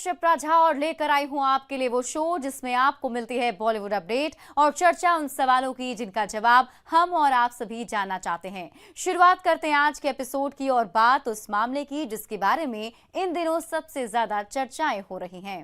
शिप्रा झा और लेकर आई हूं आपके लिए वो शो जिसमें आपको मिलती है बॉलीवुड अपडेट और चर्चा उन सवालों की जिनका जवाब हम और आप सभी जानना चाहते हैं। शुरुआत करते हैं आज के एपिसोड की और बात उस मामले की जिसके बारे में इन दिनों सबसे ज्यादा चर्चाएं हो रही हैं।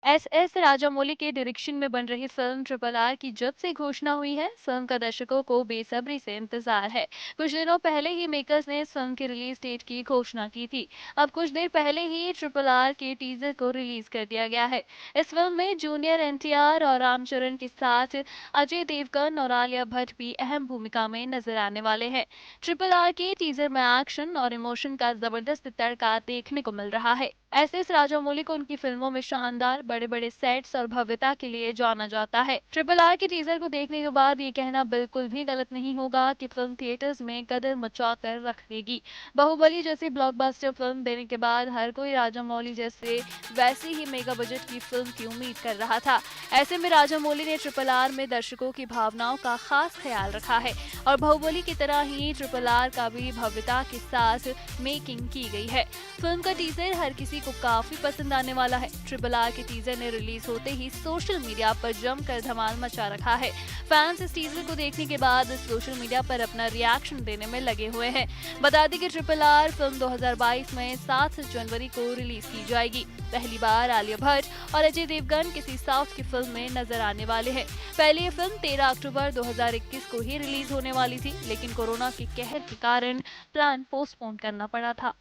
एस राजामौली के डायरेक्शन में बन रही फिल्म ट्रिपल आर की जब से घोषणा हुई है, फिल्म का दर्शकों को बेसब्री से इंतजार है। कुछ दिनों पहले ही मेकर्स ने इस फिल्म की रिलीज डेट की घोषणा की थी। अब कुछ देर पहले ही ट्रिपल आर के टीजर को रिलीज कर दिया गया है। इस फिल्म में जूनियर एनटीआर और रामचरण के साथ अजय देवगन और आलिया भट्ट भी अहम भूमिका में नजर आने वाले हैं। ट्रिपल आर के टीजर में एक्शन और इमोशन का जबरदस्त तड़का देखने को मिल रहा है। एस राजामौली को उनकी फिल्मों में शानदार बड़े बड़े सेट्स और भव्यता के लिए जाना जाता है। ट्रिपल आर के टीजर को देखने के बाद ये कहना बिल्कुल भी गलत नहीं होगा कि फिल्म थिएटर्स में कदर मचाकर रख देगी। बाहुबली जैसी ब्लॉकबस्टर फिल्म देने के बाद हर कोई राजामौली जैसे वैसी ही मेगा बजट की फिल्म की उम्मीद कर रहा था। ऐसे में राजामौली ने ट्रिपल आर में दर्शकों की भावनाओं का खास ख्याल रखा है और बाहुबली की तरह ही ट्रिपल आर का भी भव्यता के साथ मेकिंग की गई है। फिल्म का टीजर हर किसी को काफी पसंद आने वाला है। ट्रिपल आर के टीजर ने रिलीज होते ही सोशल मीडिया पर जमकर धमाल मचा रखा है। फैंस इस टीजर को देखने के बाद सोशल मीडिया पर अपना रिएक्शन देने में लगे हुए हैं। बता दें कि ट्रिपल आर फिल्म 2022 में 7 जनवरी को रिलीज की जाएगी। पहली बार आलिया भट्ट और अजय देवगन किसी साउथ की फिल्म में नजर आने वाले हैं। पहले ये फिल्म 13 अक्टूबर 2021 को ही रिलीज होने वाली थी, लेकिन कोरोना के कहर के कारण प्लान पोस्टपोन करना पड़ा था।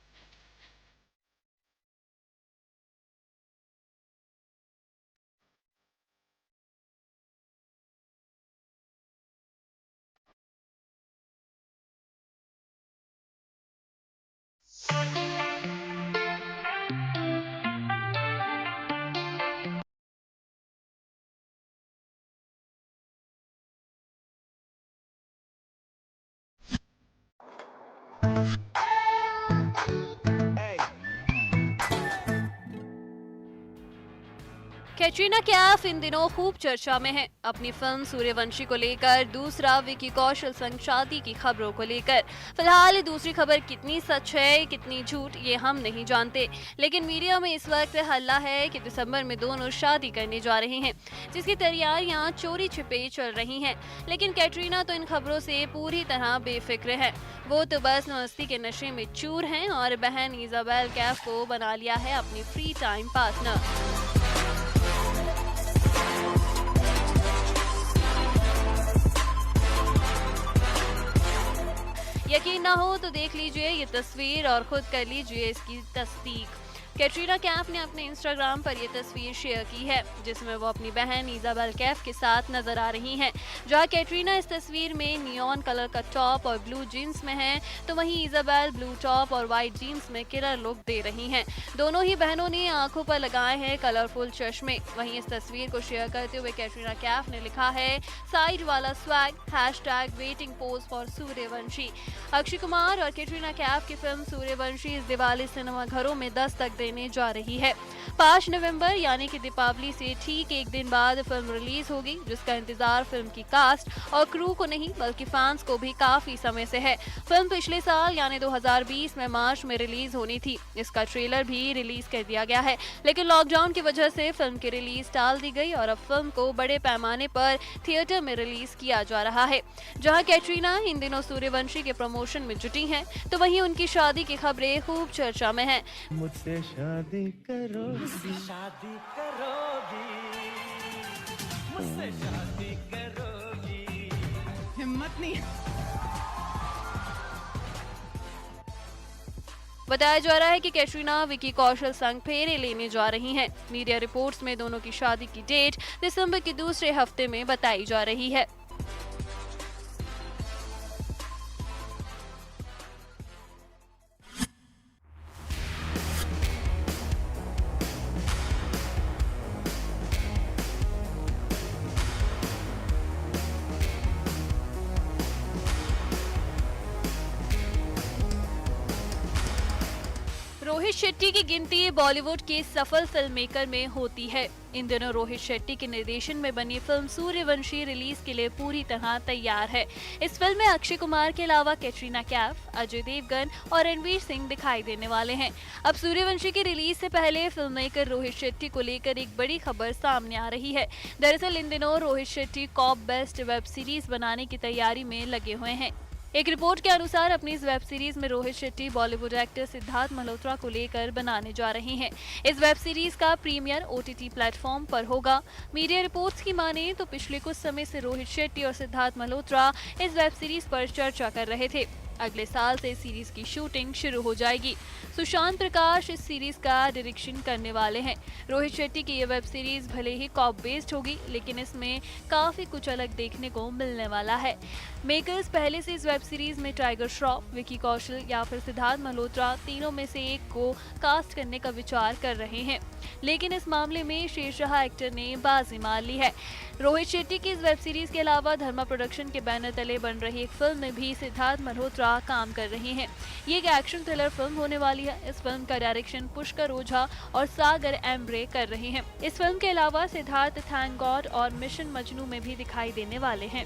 कैटरीना कैफ इन दिनों खूब चर्चा में है। अपनी फिल्म सूर्यवंशी को लेकर, दूसरा विकी कौशल संग शादी की खबरों को लेकर। फिलहाल दूसरी खबर कितनी सच है कितनी झूठ ये हम नहीं जानते, लेकिन मीडिया में इस वक्त हल्ला है कि दिसंबर में दोनों शादी करने जा रहे हैं, जिसकी तैयारियां चोरी छिपे चल रही हैं। लेकिन कैटरीना तो इन खबरों से पूरी तरह बेफिक्र है। वो तो बस मस्ती के नशे में चूर हैं और बहन इजाबेल कैफ को बना लिया है अपनी फ्री टाइम पार्टनर। यकीन ना हो तो देख लीजिए ये तस्वीर और खुद कर लीजिए इसकी तस्दीक। कैटरीना कैफ ने अपने इंस्टाग्राम पर यह तस्वीर शेयर की है, जिसमें वो अपनी बहन इजाबेल कैफ के साथ नजर आ रही हैं। जहां कैटरीना इस तस्वीर में नियॉन कलर का टॉप और ब्लू जीन्स में है, तो वहीं इजाबेल ब्लू टॉप और व्हाइट जीन्स में किलर लुक दे रही हैं। दोनों ही बहनों ने आंखों पर लगाए हैं कलरफुल चश्मे। वहीं इस तस्वीर को शेयर करते हुए कैटरीना कैफ ने लिखा है, साइड वाला swag, #waiting pose for Suryavanshi. Akshay Kumar और कैटरीना कैफ की फिल्म सूर्यवंशी इस दिवाली सिनेमा घरों में दस्तक देने जा रही है। 5 नवंबर यानी कि दीपावली से ठीक एक दिन बाद फिल्म रिलीज होगी, जिसका इंतजार फिल्म की कास्ट और क्रू को नहीं बल्कि फैंस को भी काफी समय से है। फिल्म पिछले साल यानी 2020 में मार्च में रिलीज होनी थी। इसका ट्रेलर भी रिलीज कर दिया गया है, लेकिन लॉकडाउन की वजह से फिल्म की रिलीज टाल दी गई और अब फिल्म को बड़े पैमाने पर थिएटर में रिलीज किया जा रहा है। जहां कैटरीना इन दिनों सूर्यवंशी के प्रमोशन में जुटी हैं, तो वहीं उनकी शादी की खबरें खूब चर्चा में हैं। मुझसे शादी करोगी, शादी करोगी, मुझसे शादी करोगी, हिम्मत नहीं। बताया जा रहा है कि कैटरीना विकी कौशल संग फेरे लेने जा रही हैं। मीडिया रिपोर्ट्स में दोनों की शादी की डेट दिसंबर के दूसरे हफ्ते में बताई जा रही है। रोहित शेट्टी की गिनती बॉलीवुड के सफल फिल्म मेकर में होती है। इन दिनों रोहित शेट्टी के निर्देशन में बनी फिल्म सूर्यवंशी रिलीज के लिए पूरी तरह तैयार है। इस फिल्म में अक्षय कुमार के अलावा कैटरीना कैफ, अजय देवगन और रणवीर सिंह दिखाई देने वाले हैं। अब सूर्यवंशी की रिलीज से पहले फिल्म मेकर रोहित शेट्टी को लेकर एक बड़ी खबर सामने आ रही है। दरअसल इन दिनों Rohit Shetty cop based web series बनाने की तैयारी में लगे हुए हैं। एक रिपोर्ट के अनुसार अपनी इस वेब सीरीज में रोहित शेट्टी बॉलीवुड एक्टर सिद्धार्थ मल्होत्रा को लेकर बनाने जा रहे हैं। इस वेब सीरीज का प्रीमियर OTT प्लेटफॉर्म पर होगा। मीडिया रिपोर्ट्स की माने तो पिछले कुछ समय से रोहित शेट्टी और सिद्धार्थ मल्होत्रा इस वेब सीरीज पर चर्चा कर रहे थे। अगले साल से सीरीज की शूटिंग शुरू हो जाएगी। सुशांत प्रकाश इस सीरीज का डायरेक्शन करने वाले हैं। रोहित शेट्टी की ये वेब सीरीज भले ही कॉप बेस्ड होगी, लेकिन इसमें काफी कुछ अलग देखने को मिलने वाला है। मेकर्स पहले से इस वेब सीरीज में टाइगर श्रॉफ, विकी कौशल या फिर सिद्धार्थ मल्होत्रा तीनों में से एक को कास्ट करने का विचार कर रहे हैं, लेकिन इस मामले में शेरशाह एक्टर ने बाजी मार ली है। रोहित शेट्टी की इस वेब सीरीज के अलावा धर्मा प्रोडक्शन के बैनर तले बन रही एक फिल्म में भी सिद्धार्थ मल्होत्रा काम कर रहे हैं। ये एक एक्शन थ्रिलर फिल्म होने वाली है। इस फिल्म का डायरेक्शन पुष्कर ओझा और सागर एम्ब्रे कर रहे हैं। इस फिल्म के अलावा सिद्धार्थ थैंक गॉड और मिशन मजनू में भी दिखाई देने वाले हैं।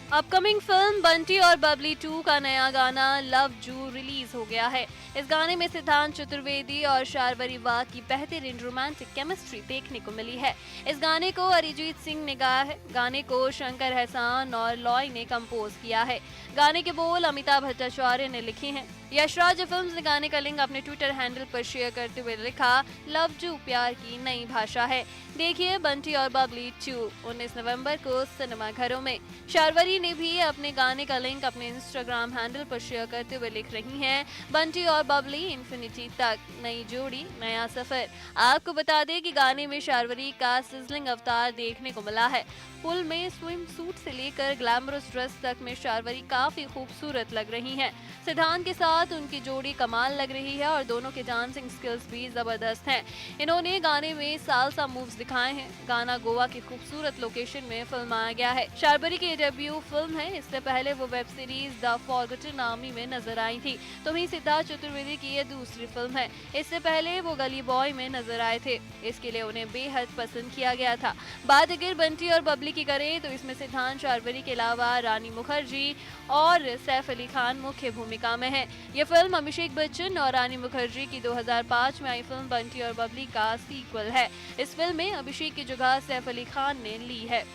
अपकमिंग फिल्म बंटी और बबली 2 का नया गाना लव जू रिलीज हो गया है। इस गाने में सिद्धांत चतुर्वेदी और शार्वरी वाघ की बेहतरीन रोमांटिक केमिस्ट्री देखने को मिली है। इस गाने को अरिजीत सिंह ने गाया है। गाने को शंकर एहसान और लॉय ने कंपोज किया है। गाने के बोल अमिताभ भट्टाचार्य ने लिखे हैं। यशराज फिल्म्स ने गाने का लिंक अपने ट्विटर हैंडल पर शेयर करते हुए लिखा, लव जू प्यार की नई भाषा है। देखिए बंटी और बबली 2 19 नवंबर को सिनेमा घरों में। शार्वरी ने भी अपने गाने का लिंक अपने इंस्टाग्राम हैंडल पर शेयर करते हुए लिख रही हैं, बंटी और बबली इन्फिनिटी तक, नई जोड़ी नया सफर। आपको बता दें कि गाने में शार्वरी का सिजलिंग अवतार देखने को मिला है। पुल में स्विम सूट से लेकर ग्लैमरस ड्रेस तक में शार्वरी काफी खूबसूरत लग रही हैं। सिद्धांत के साथ उनकी जोड़ी कमाल लग रही है और दोनों के डांसिंग स्किल्स भी जबरदस्त हैं। इन्होंने गाने में सालसा मूव्स दिखाए हैं। गाना गोवा की खूबसूरत लोकेशन में फिल्माया गया है। शार्वरी की डेब्यू फिल्म है। इससे पहले वो web series the forgotten army में नजर आई थी। तो वहीं सिद्धार्थ चतुर्वेदी की ये दूसरी फिल्म है। इससे पहले वो गली बॉय में नजर आए थे। इसके लिए उन्हें बेहद पसंद किया गया था। बात अगर बंटी और बबली की करें तो इसमें सिद्धांत शार्वरी के अलावा रानी मुखर्जी और सैफ अली खान मुख्य भूमिका में है। ये फिल्म अभिषेक बच्चन और रानी मुखर्जी की 2005 में आई फिल्म बंटी और बबली का सीक्वल है। इस फिल्म में अभिषेक की जगह सैफ अली खान ने ली है।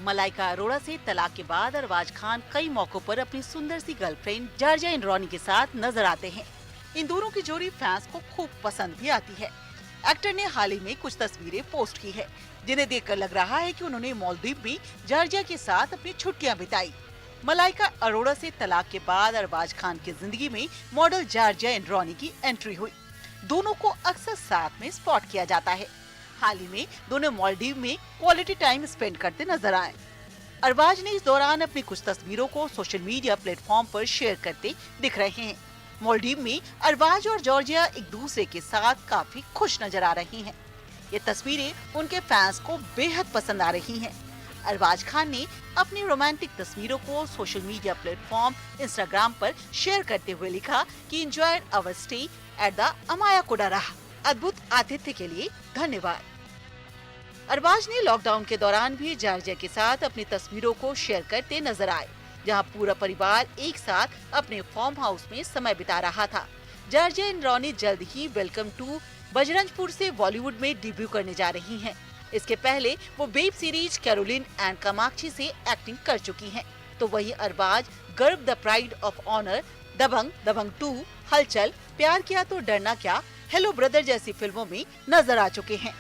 मलाइका अरोड़ा से तलाक के बाद अरबाज खान कई मौकों पर अपनी सुंदर सी गर्लफ्रेंड जार्जिया इंद्रानी के साथ नजर आते हैं। इन दोनों की जोड़ी फैंस को खूब पसंद भी आती है। एक्टर ने हाल ही में कुछ तस्वीरें पोस्ट की है, जिन्हें देखकर लग रहा है कि उन्होंने मालदीव में जार्जिया के साथ अपनी छुट्टियां बिताई। मलाइका अरोड़ा से तलाक के बाद अरबाज खान की जिंदगी में मॉडल जार्जिया इंद्रानी की एंट्री हुई। दोनों को अक्सर साथ में स्पॉट किया जाता है। हाल ही में दोनों मालदीव में क्वालिटी टाइम स्पेंड करते नजर आए। अरबाज ने इस दौरान अपनी कुछ तस्वीरों को सोशल मीडिया प्लेटफॉर्म पर शेयर करते दिख रहे हैं। मालदीव में अरबाज और जॉर्जिया एक दूसरे के साथ काफी खुश नजर आ रही हैं। ये तस्वीरें उनके फैंस को बेहद पसंद आ रही हैं। अरबाज खान ने अपनी रोमांटिक तस्वीरों को सोशल मीडिया प्लेटफॉर्म इंस्टाग्राम पर शेयर करते हुए लिखा कि enjoyed our stay at the Amaya कोडाराह। अद्भुत आतिथ्य के लिए धन्यवाद। अरबाज ने लॉकडाउन के दौरान भी जार्जिया के साथ अपनी तस्वीरों को शेयर करते नजर आए, जहां पूरा परिवार एक साथ अपने फार्म हाउस में समय बिता रहा था। जार्जिया इंद्रानी जल्द ही वेलकम टू बजरंजपुर से बॉलीवुड में डेब्यू करने जा रही हैं। इसके पहले वो web series Caroline and Kamakshi से एक्टिंग कर चुकी हैं। तो वही Arbaaz Garv the pride of honour, Dabangg, Dabangg 2, Hulchul, प्यार किया तो डरना क्या, हेलो ब्रदर जैसी फिल्मों में नजर आ चुके हैं।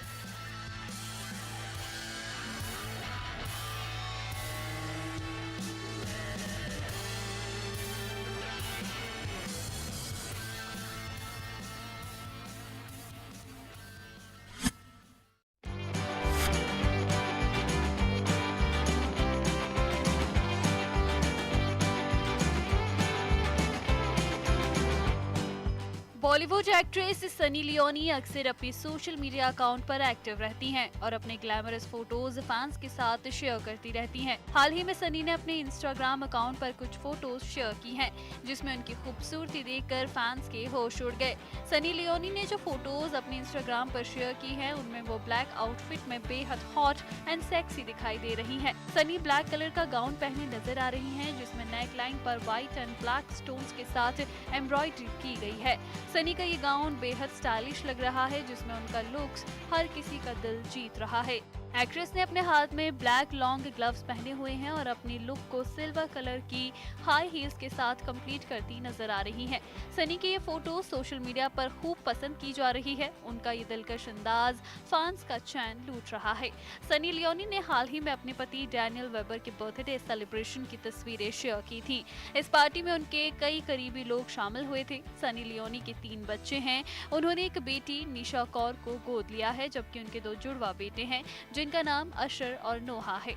बॉलीवुड एक्ट्रेस सनी लियोनी अक्सर अपने सोशल मीडिया अकाउंट पर एक्टिव रहती हैं और अपने ग्लैमरस फोटोज फैंस के साथ शेयर करती रहती हैं। हाल ही में सनी ने अपने इंस्टाग्राम अकाउंट पर कुछ फोटोज शेयर की हैं, जिसमें उनकी खूबसूरती देखकर फैंस के होश उड़ गए। सनी लियोनी ने जो फोटोज अपने इंस्टाग्राम पर शेयर की हैं, उनमें वो ब्लैक आउटफिट में बेहद हॉट एंड सेक्सी दिखाई दे रही हैं। सनी ब्लैक कलर का गाउन पहने नजर आ रही हैं, जिसमें नेक लाइन पर व्हाइट एंड ब्लैक स्टोन्स के साथ एम्ब्रॉयडरी की गई है। सनी का ये गाउन बेहद स्टाइलिश लग रहा है, जिसमें उनका लुक्स हर किसी का दिल जीत रहा है। एक्ट्रेस ने अपने हाथ में ब्लैक लॉन्ग ग्लव्स पहने हुए हैं और अपनी लुक को सिल्वर कलर की हाई हील्स के साथ कंप्लीट करती नजर आ रही हैं। सनी की ये फोटो सोशल मीडिया पर खूब पसंद की जा रही है। उनका ये दिलकश अंदाज फैंस का चैन लूट रहा है। सनी लियोनी ने हाल ही में अपने पति डैनियल वेबर के बर्थडे सेलिब्रेशन की तस्वीरें शेयर की थी। इस पार्टी में उनके कई करीबी लोग शामिल हुए थे। सनी लियोनी के 3 बच्चे हैं। उन्होंने एक बेटी निशा कौर को गोद लिया है, जबकि उनके 2 जुड़वा बेटे हैं, जिनका नाम अशर और नोहा है।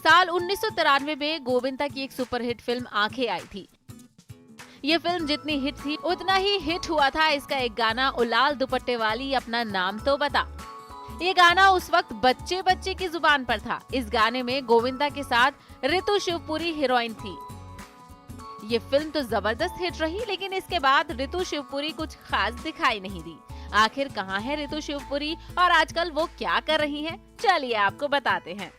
साल 1993 में गोविंदा की एक सुपरहिट फिल्म आंखें आई थी। ये फिल्म जितनी हिट थी उतना ही हिट हुआ था इसका एक गाना, ओ लाल दुपट्टे वाली अपना नाम तो बता। ये गाना उस वक्त बच्चे बच्चे की जुबान पर था। इस गाने में गोविंदा के साथ रितु शिवपुरी हीरोइन थी। ये फिल्म तो जबरदस्त हिट रही, लेकिन इसके बाद रितु शिवपुरी कुछ खास दिखाई नहीं दी। आखिर कहाँ है रितु शिवपुरी और आजकल वो क्या कर रही हैं? चलिए आपको बताते हैं।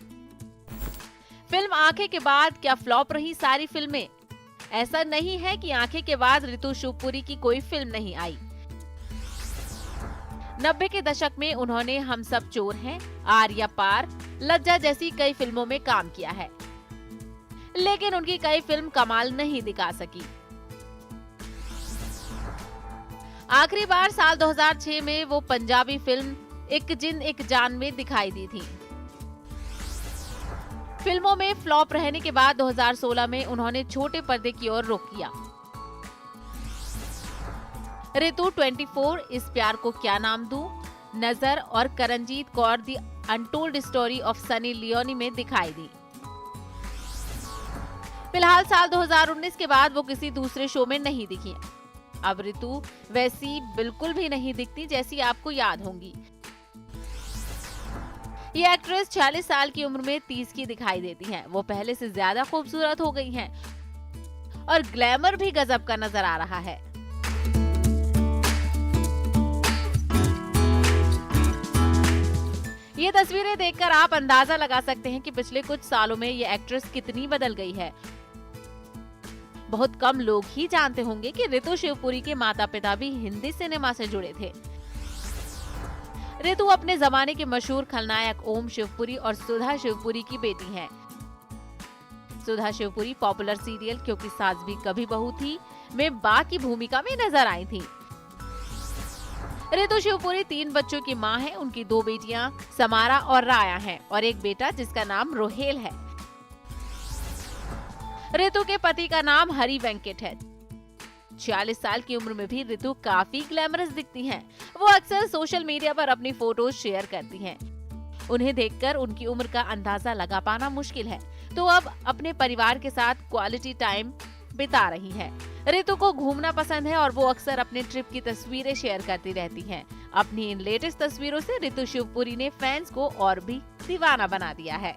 फिल्म आंखें के बाद क्या फ्लॉप रही सारी फिल्में? ऐसा नहीं है कि आंखें के बाद रितु शिवपुरी की कोई फिल्म नहीं आई। 90 के दशक में उन्होंने हम सब चोर हैं, आर्या पार, लज्जा जैसी कई फिल्मों में काम किया है, लेकिन उनकी कई फिल्म कमाल नहीं दिखा सकी। आखिरी बार साल 2006 में वो पंजाबी फिल्म एक जिन एक जान में दिखाई दी थी। फिल्मों में फ्लॉप रहने के बाद 2016 में उन्होंने छोटे पर्दे की ओर रुख किया। रितु 24, इस प्यार को क्या नाम दूं, नजर और Karanjeet Kaur the untold story of Sunny Leone में दिखाई दी। फिलहाल साल 2019 के बाद वो किसी दूसरे शो में नहीं दिखी। अब रितु वैसी बिल्कुल भी नहीं दिखती जैसी आपको याद होंगी। ये एक्ट्रेस 46 साल की उम्र में 30 की दिखाई देती हैं। वो पहले से ज्यादा खूबसूरत हो गई हैं और ग्लैमर भी गजब का नजर आ रहा है। ये तस्वीरें देखकर आप अंदाजा लगा सकते हैं कि पिछले कुछ सालों में ये एक्ट्रेस कितनी बदल गई है। बहुत कम लोग ही जानते होंगे कि रितु शिवपुरी के माता पिता भी हिंदी सिनेमा से जुड़े थे। रितु अपने जमाने के मशहूर खलनायक ओम शिवपुरी और सुधा शिवपुरी की बेटी हैं। सुधा शिवपुरी पॉपुलर सीरियल क्योंकि सास भी कभी बहू थी में बा की भूमिका में नजर आई थी। रितु शिवपुरी 3 बच्चों की मां है। उनकी 2 बेटियां समारा और राया हैं और एक बेटा जिसका नाम रोहेल है। रितु के पति का नाम हरि वेंकट है। 46 साल की उम्र में भी रितु काफी ग्लैमरस दिखती हैं। वो अक्सर सोशल मीडिया पर अपनी फोटोज शेयर करती हैं। उन्हें देखकर उनकी उम्र का अंदाजा लगा पाना मुश्किल है। तो अब अपने परिवार के साथ क्वालिटी टाइम बिता रही है। रितु को घूमना पसंद है और वो अक्सर अपने ट्रिप की तस्वीरें शेयर करती रहती हैं। अपनी इन लेटेस्ट तस्वीरों से रितु शिवपुरी ने फैंस को और भी दीवाना बना दिया है।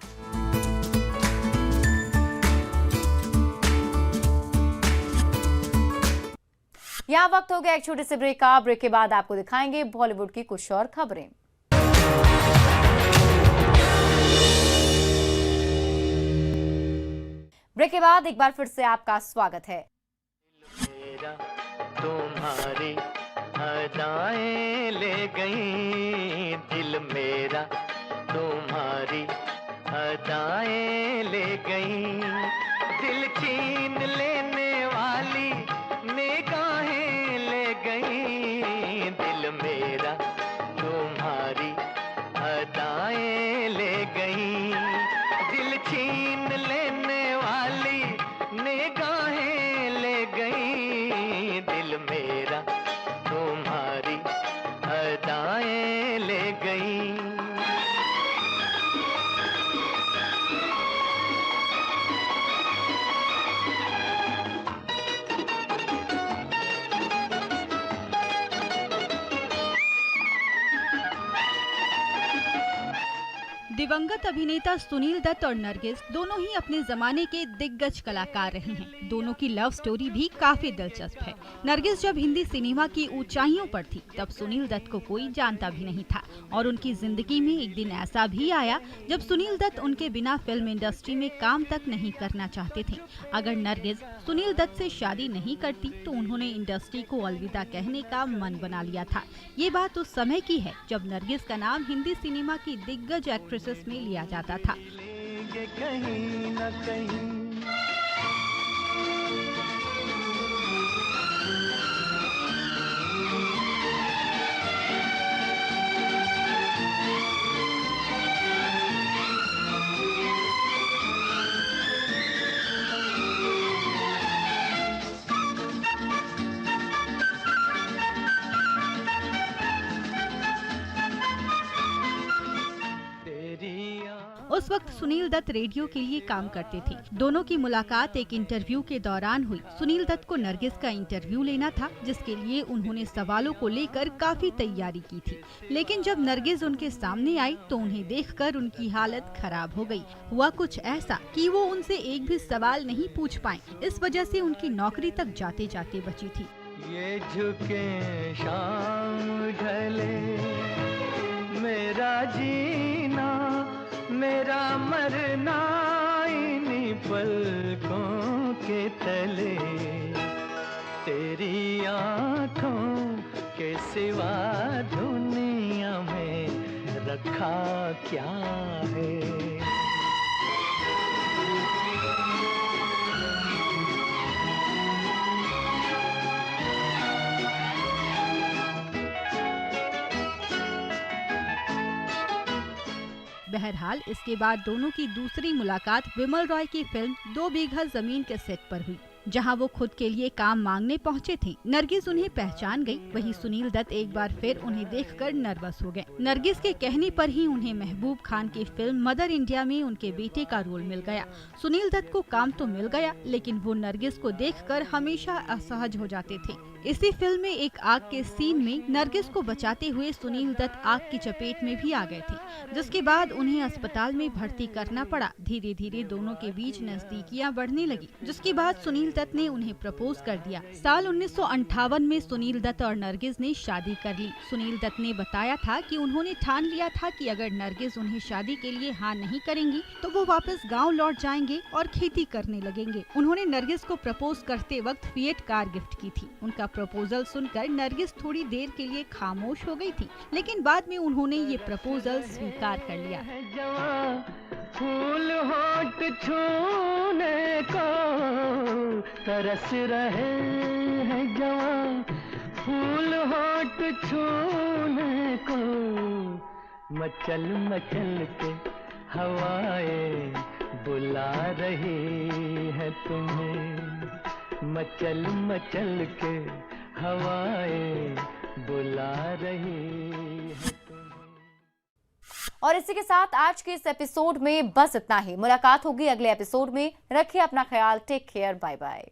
यहाँ वक्त हो गया एक छोटे से ब्रेक का। ब्रेक के बाद आपको दिखाएंगे बॉलीवुड की कुछ और खबरें। ब्रेक के बाद एक बार फिर से आपका स्वागत है। मेरा तुम्हारी अदाएं ले गई, दिल मेरा तुम्हारी अदाएं ले गई, दिल छीन लेने वाली निगाहें ले गई, दिल मेरा तुम्हारी अदाएं ले गई, दिल छीन लेने वाली निगाहें ले गई, दिल मेरा तुम्हारी अदाएं ले गई। दिवंगत अभिनेता सुनील दत्त और नरगिस दोनों ही अपने जमाने के दिग्गज कलाकार रहे हैं। दोनों की लव स्टोरी भी काफी दिलचस्प है। नरगिस जब हिंदी सिनेमा की ऊंचाइयों पर थी तब सुनील दत्त को कोई जानता भी नहीं था और उनकी जिंदगी में एक दिन ऐसा भी आया जब सुनील दत्त उनके बिना फिल्म इंडस्ट्री में काम तक नहीं करना चाहते थे। अगर नरगिस सुनील दत्त से शादी नहीं करती तो उन्होंने इंडस्ट्री को अलविदा कहने का मन बना लिया था। ये बात उस समय की है जब नरगिस का नाम हिंदी सिनेमा की दिग्गज एक्ट्रेसेस में लिया जाता था। कहीं न कहीं उस वक्त सुनील दत्त रेडियो के लिए काम करते थे। दोनों की मुलाकात एक इंटरव्यू के दौरान हुई। सुनील दत्त को नरगिस का इंटरव्यू लेना था जिसके लिए उन्होंने सवालों को लेकर काफी तैयारी की थी, लेकिन जब नरगिस उनके सामने आई तो उन्हें देखकर उनकी हालत खराब हो गई। हुआ कुछ ऐसा कि वो उनसे एक भी सवाल नहीं पूछ पाए। इस वजह से उनकी नौकरी तक जाते जाते बची थी। ये झुके शाम ढले, मेरा जीना मेरा मरना इन्हीं पलकों के तले, तेरी आँखों के सिवा दुनिया में रखा क्या है। बहरहाल इसके बाद दोनों की दूसरी मुलाकात विमल रॉय की फिल्म 2 बीघा जमीन के सेट पर हुई, जहां वो खुद के लिए काम मांगने पहुंचे थे। नरगिस उन्हें पहचान गई, वहीं सुनील दत्त एक बार फिर उन्हें देखकर नर्वस हो गए। नरगिस के कहने पर ही उन्हें महबूब खान की फिल्म मदर इंडिया में उनके बेटे का रोल मिल गया। सुनील दत्त को काम तो मिल गया, लेकिन वो नरगिस को देखकर हमेशा असहज हो जाते थे। इसी फिल्म में एक आग के सीन में नरगिस को बचाते हुए सुनील दत्त आग की चपेट में भी आ गए थे, जिसके बाद उन्हें अस्पताल में भर्ती करना पड़ा। धीरे धीरे दोनों के बीच नजदीकियां बढ़ने लगी, जिसके बाद सुनील दत्त ने उन्हें प्रपोज कर दिया। साल 1958 में सुनील दत्त और नरगिस ने शादी कर ली। सुनील दत्त ने बताया था कि उन्होंने ठान लिया था कि अगर नरगिस उन्हें शादी के लिए हाँ नहीं करेंगी तो वो वापस गाँव लौट जाएंगे और खेती करने लगेंगे। उन्होंने नरगिस को प्रपोज करते वक्त फिएट कार गिफ्ट की थी। उनका प्रपोजल सुनकर नरगिस थोड़ी देर के लिए खामोश हो गई थी, लेकिन बाद में उन्होंने ये प्रपोजल स्वीकार कर लिया। फूल होठ छूने को तरस रहे हैं जवां, फूल होठ छूने को मचल मचल के हवाएं बुला रही है तुम्हें, मचल मचल के हवाएं बुला रही है। और इसी के साथ आज के इस एपिसोड में बस इतना ही। मुलाकात होगी अगले एपिसोड में। रखिए अपना ख्याल। Take care. Bye bye.